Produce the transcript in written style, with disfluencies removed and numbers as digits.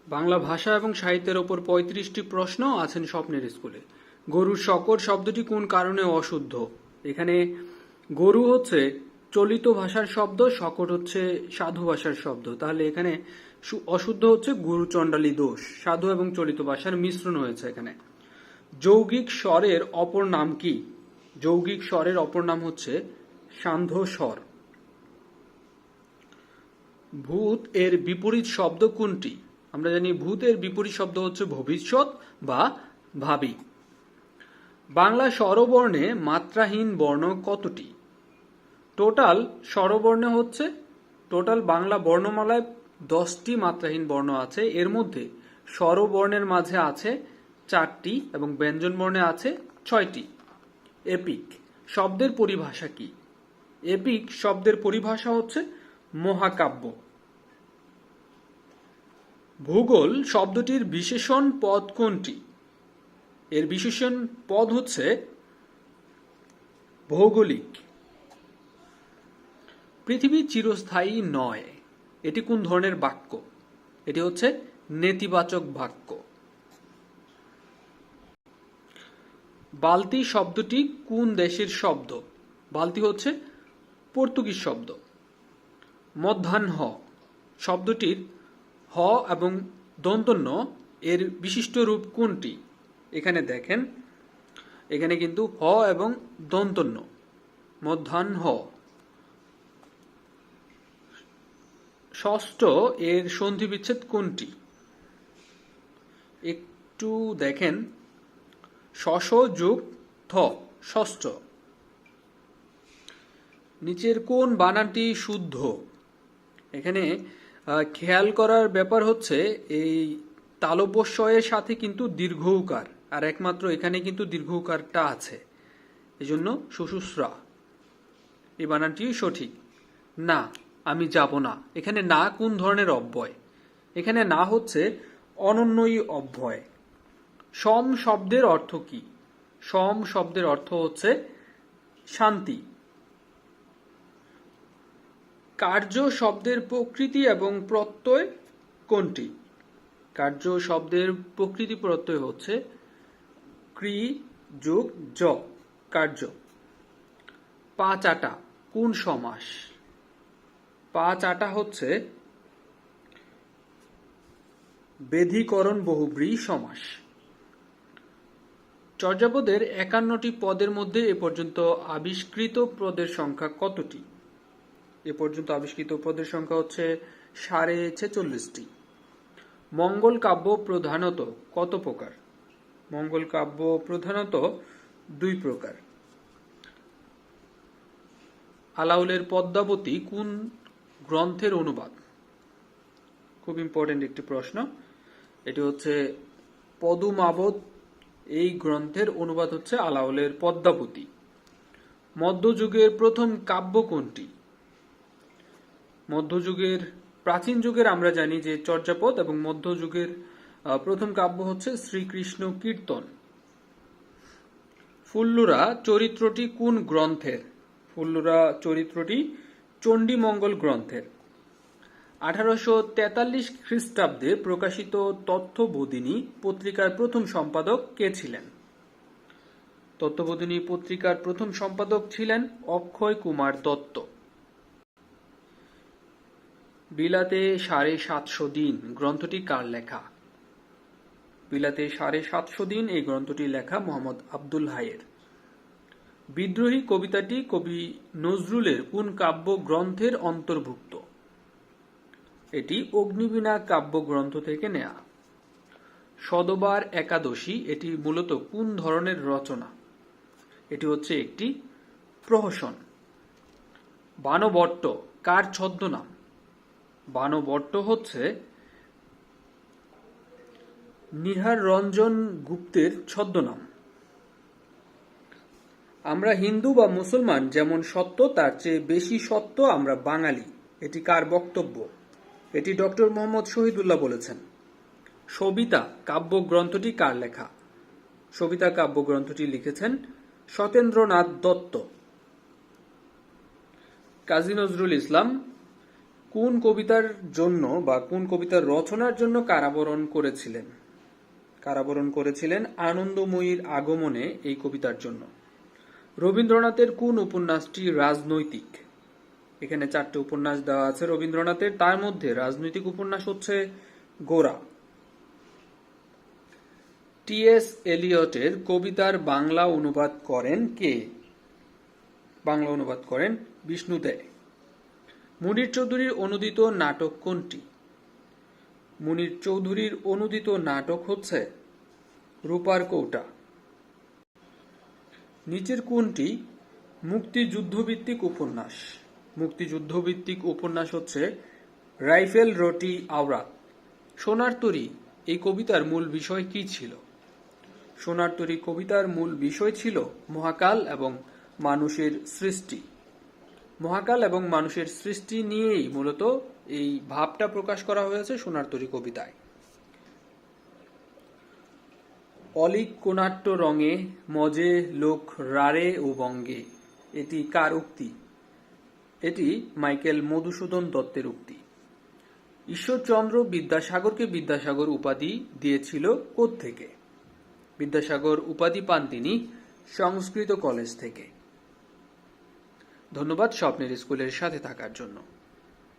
বাংলা ভাষা এবং সাহিত্যের ওপর ৩৫টি প্রশ্ন আছেন স্বপ্নের স্কুলে। গরুর শকর শব্দটি কোন কারণে অশুদ্ধ? এখানে গরু হচ্ছে চলিত ভাষার শব্দ, শকট হচ্ছে সাধু ভাষার শব্দ। তাহলে এখানে অশুদ্ধ হচ্ছে গুরু চণ্ডালী দোষ। সাধু এবং চলিত ভাষার মিশ্রণ হয়েছে এখানে। যৌগিক স্বরের অপর নাম কি? যৌগিক স্বরের অপর নাম হচ্ছে সান্ধ্য স্বর। ভূত এর বিপরীত শব্দ কোনটি? আমরা জানি ভূত এর বিপরীত শব্দ হচ্ছে ভবিষ্যৎ বা ভাবি। বাংলা স্বরবর্ণে মাত্রাহীন বর্ণ কতটি? টোটাল স্বরবর্ণে হচ্ছে টোটাল বাংলা বর্ণমালায় 10টি মাত্রাহীন বর্ণ আছে। এর মধ্যে স্বরবর্ণের মাঝে আছে 4টি এবং ব্যঞ্জন বর্ণে আছে 6টি। এপিক শব্দের পরিভাষা কি? এপিক শব্দের পরিভাষা হচ্ছে মহাকাব্য। ভূগোল শব্দটির বিশেষণ পদ কোনটি? এর বিশেষণ পদ হচ্ছে ভৌগোলিক। পৃথিবী চিরস্থায়ী নয়, এটি কোন ধরনের বাক্য? এটি হচ্ছে নেতিবাচক বাক্য। বালতি শব্দটি কোন দেশের শব্দ? বালতি হচ্ছে পর্তুগিজ শব্দ। মধ্যাহ্ন শব্দটির হ এবং দন্তন্য এর বিশিষ্ট রূপ কোনটি? এখানে দেখেন, এখানে কিন্তু হ এবং দন্তন্য। মধ্যাহ্ন। ষষ্ঠ এর সন্ধি বিচ্ছেদ কোনটি? একটু দেখেন, শশ যোগ থ, ষষ্ঠ। নিচের কোন বানানটি শুদ্ধ? এখানে খেয়াল করার ব্যাপার হচ্ছে এই তালব্যস্বয়ের সাথে কিন্তু দীর্ঘ উকার, আর একমাত্র এখানে কিন্তু দীর্ঘ উকারটা আছে, এজন্য শুশুশ্রা এই বানানটি সঠিক। না, আমি যাব না। এখানে না কোন ধরনের অব্যয়? এখানে না হচ্ছে অনন্যই অব্যয়। সম শব্দের অর্থ কি? সম শব্দের অর্থ হচ্ছে শান্তি। কার্য শব্দের প্রকৃতি এবং প্রত্যয় কোনটি? কার্য শব্দের প্রকৃতি প্রত্যয় হচ্ছে ক্রি যোগ জ, কার্য। পা চাটা কোন সমাস? পা চাটা হচ্ছে বেধিকরণ বহুব্রী সমাস। চর্যাপদের 51টি পদের মধ্যে এ পর্যন্ত আবিষ্কৃত পদের সংখ্যা কতটি? এ পর্যন্ত আবিষ্কৃত পদের সংখ্যা হচ্ছে 46.5টি। মঙ্গল কাব্য প্রধানত কত প্রকার? মঙ্গল কাব্য প্রধানত 2 প্রকার। আলাউলের পদ্মাবতী কোন গ্রন্থের অনুবাদ? খুব ইম্পর্টেন্ট একটি প্রশ্ন। এটি হচ্ছে পদুমাবত, এই গ্রন্থের অনুবাদ হচ্ছে আলাউলের পদ্মাবতী। মধ্যযুগের প্রথম কাব্য কোনটি? মধ্যযুগের প্রাচীন যুগের আমরা জানি যে চর্যাপদ, এবং মধ্যযুগের প্রথম কাব্য হচ্ছে শ্রীকৃষ্ণ কীর্তন। ফুল্লুরা চরিত্রটি কোন গ্রন্থের? ফুল্লুরা চরিত্রটি চণ্ডীমঙ্গল গ্রন্থের। 1843 খ্রিস্টাব্দে প্রকাশিত তথ্যবোধিনী পত্রিকার প্রথম সম্পাদক কে ছিলেন? তথ্যবোধিনী পত্রিকার প্রথম সম্পাদক ছিলেন অক্ষয় কুমার দত্ত। বিলাতে 750 দিন গ্রন্থটি কার লেখা? বিলাতে 750 দিন এই গ্রন্থটি লেখা মোহাম্মদ আব্দুল হাইয়ের। বিদ্রোহী কবিতাটি কবি নজরুলের কোন কাব্য গ্রন্থের অন্তর্ভুক্ত? এটি অগ্নিবীণা কাব্যগ্রন্থ থেকে নেয়া। সদবার একাদশী এটি মূলত কোন ধরনের রচনা? এটি হচ্ছে একটি প্রহসন। বাণভট্ট কার ছদ্মনাম? বাণভট্ট হচ্ছে নিহার রঞ্জন গুপ্তের ছদ্মনাম। আমরা হিন্দু বা মুসলমান যেমন সত্য, তার চেয়ে বেশি সত্য আমরা বাঙালি, এটি কার বক্তব্য? এটি ডক্টর মোহাম্মদ শহীদুল্লাহ বলেছেন। সবিতা কাব্যগ্রন্থটি কার লেখা? সবিতা কাব্যগ্রন্থটি লিখেছেন সত্যেন্দ্রনাথ দত্ত। কাজী নজরুল ইসলাম কোন কবিতার জন্য বা কোন কবিতার রচনার জন্য কারাবরণ করেছিলেন আনন্দময়ীর আগমনে এই কবিতার জন্য? রবীন্দ্রনাথের কোন উপন্যাসটি রাজনৈতিক? এখানে 4টে উপন্যাস দেওয়া আছে রবীন্দ্রনাথের, তার মধ্যে রাজনৈতিক উপন্যাস হচ্ছে গোরা। টি.এস. এলিয়টের কবিতার বাংলা অনুবাদ করেন কে? বাংলা অনুবাদ করেন বিষ্ণু দে। মুনির চৌধুরীর অনুদিত নাটক কোনটি? মুনির চৌধুরীর অনুদিত নাটক হচ্ছে রূপার কৌটা। নিচের কোনটি মুক্তিযুদ্ধভিত্তিক উপন্যাস? মুক্তিযুদ্ধভিত্তিক উপন্যাস হচ্ছে রাইফেল রোটি আওরাত। সোনার তরী এই কবিতার মূল বিষয় কি ছিল? সোনার তরী কবিতার মূল বিষয় ছিল মহাকাল এবং মানুষের সৃষ্টি। মহাকাল এবং মানুষের সৃষ্টি নিয়েই মূলত এই ভাবটা প্রকাশ করা হয়েছে সোনার তরী কবিতায়। অলিক কোনাট্য রঙে মজে লোক রারে ও বঙ্গে, এটি কার উক্তি? এটি মাইকেল মধুসূদন দত্তের উক্তি। ঈশ্বরচন্দ্র বিদ্যাসাগরকে বিদ্যাসাগর উপাধি দিয়েছিল কোত্থেকে? বিদ্যাসাগর উপাধি পান তিনি সংস্কৃত কলেজ থেকে। ধন্যবাদ স্বপ্নের স্কুলের সাথে থাকার জন্য।